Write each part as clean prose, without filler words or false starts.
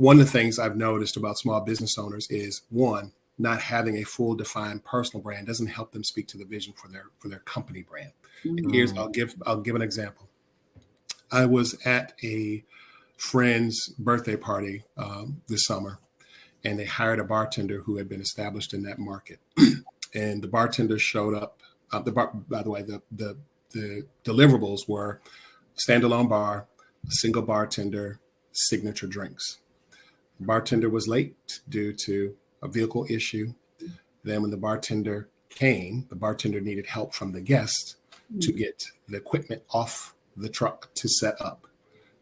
One of the things I've noticed about small business owners is one, not having a full defined personal brand doesn't help them speak to the vision for their company brand. And here's Mm. I'll give an example. I was at a friend's birthday party this summer, and they hired a bartender who had been established in that market. And the bartender showed up. By the way, the deliverables were standalone bar, a single bartender, signature drinks. The bartender was late due to a vehicle issue. Then, when the bartender came, the bartender needed help from the guests to get the equipment off the truck to set up,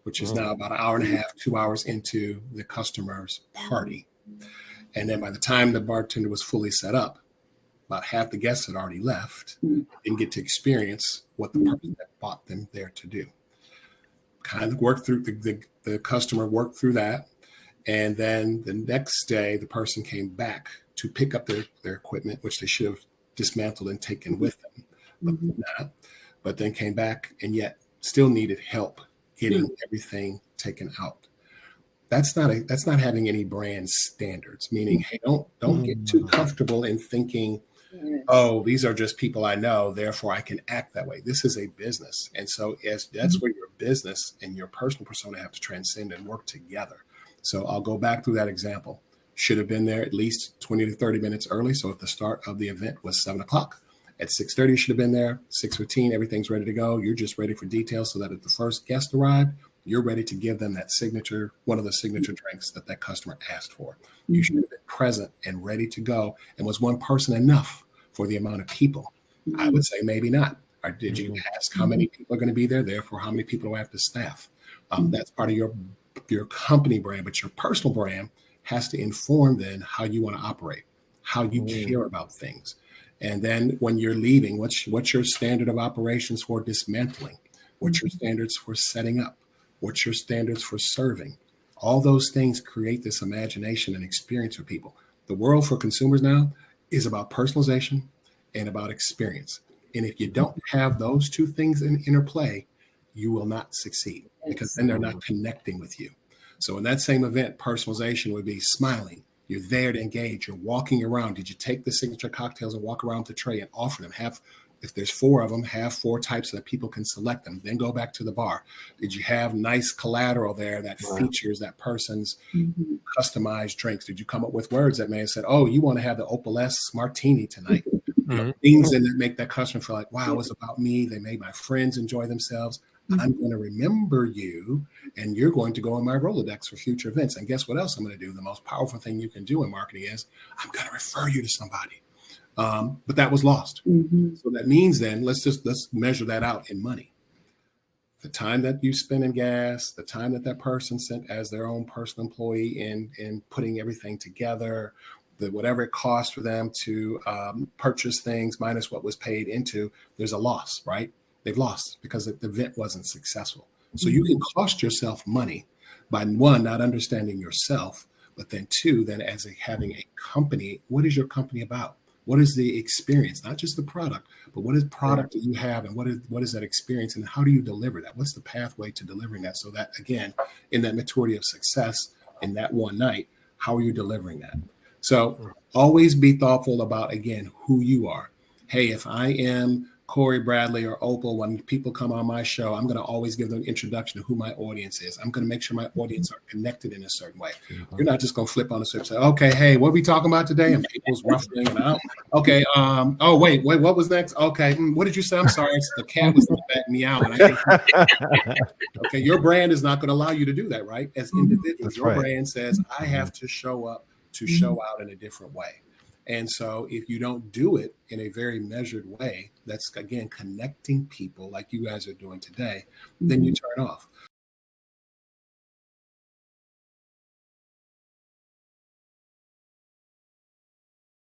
which is now about an hour and a half, 2 hours into the customer's party. And then by the time the bartender was fully set up, about half the guests had already left, didn't get to experience what the person that bought them there to do. Kind of worked through the customer worked through that. And then the next day, the person came back to pick up their equipment, which they should have dismantled and taken with them, but not. But then came back and yet still needed help getting everything taken out. That's not having any brand standards. Meaning, hey, don't get too comfortable in thinking, oh, these are just people I know, therefore I can act that way. This is a business, and so as that's where your business and your personal persona have to transcend and work together. So I'll go back through that example. Should have been there at least 20 to 30 minutes early. So if the start of the event was 7 o'clock, at 6:30 you should have been there. 6:15, everything's ready to go. You're just ready for details so that if the first guest arrived, you're ready to give them that signature, one of the signature drinks that customer asked for. You should have been present and ready to go. And was one person enough for the amount of people? I would say maybe not. Or did you ask how many people are going to be there? Therefore, how many people do I have to staff? That's part of your company brand, but your personal brand has to inform then how you want to operate, how you care about things. And then when you're leaving, what's your standard of operations for dismantling? What's your standards for setting up? What's your standards for serving? All those things create this imagination and experience for people. The world for consumers now is about personalization and about experience. And if you don't have those two things in interplay, you will not succeed because then they're not connecting with you. So in that same event, personalization would be smiling. You're there to engage. You're walking around. Did you take the signature cocktails and walk around the tray and offer them? If there's 4 of them, have 4 types so that people can select them. Then go back to the bar. Did you have nice collateral there that features that person's customized drinks? Did you come up with words that may have said, oh, you want to have the Opal-esque martini tonight? Things in that make that customer feel like, wow, it's about me. They made my friends enjoy themselves. I'm going to remember you, and you're going to go in my Rolodex for future events. And guess what else I'm going to do? The most powerful thing you can do in marketing is I'm going to refer you to somebody. But that was lost. So that means then let's measure that out in money. The time that you spend in gas, the time that person spent as their own personal employee in putting everything together, whatever it costs for them to purchase things minus what was paid into, there's a loss, right? They've lost because the event wasn't successful. So you can cost yourself money by one, not understanding yourself, but then two, then having a company. What is your company about? What is the experience? Not just the product, but what is the product that you have, and what is that experience, and how do you deliver that? What's the pathway to delivering that? So that, again, in that maturity of success in that one night, how are you delivering that? So always be thoughtful about, again, who you are. Hey, if I am Corey Bradley or Opal, when people come on my show, I'm going to always give them an introduction to who my audience is. I'm going to make sure my audience are connected in a certain way. You're not just going to flip on the switch and say, okay, hey, what are we talking about today? And people's ruffling and out. Okay. Oh, wait, what was next? Okay. What did you say? I'm sorry. The cat was in the back meowing. Okay. Your brand is not going to allow you to do that, right? As individuals, your brand says, I have to show up to show out in a different way. And so if you don't do it in a very measured way, that's, again, connecting people like you guys are doing today, then you turn off.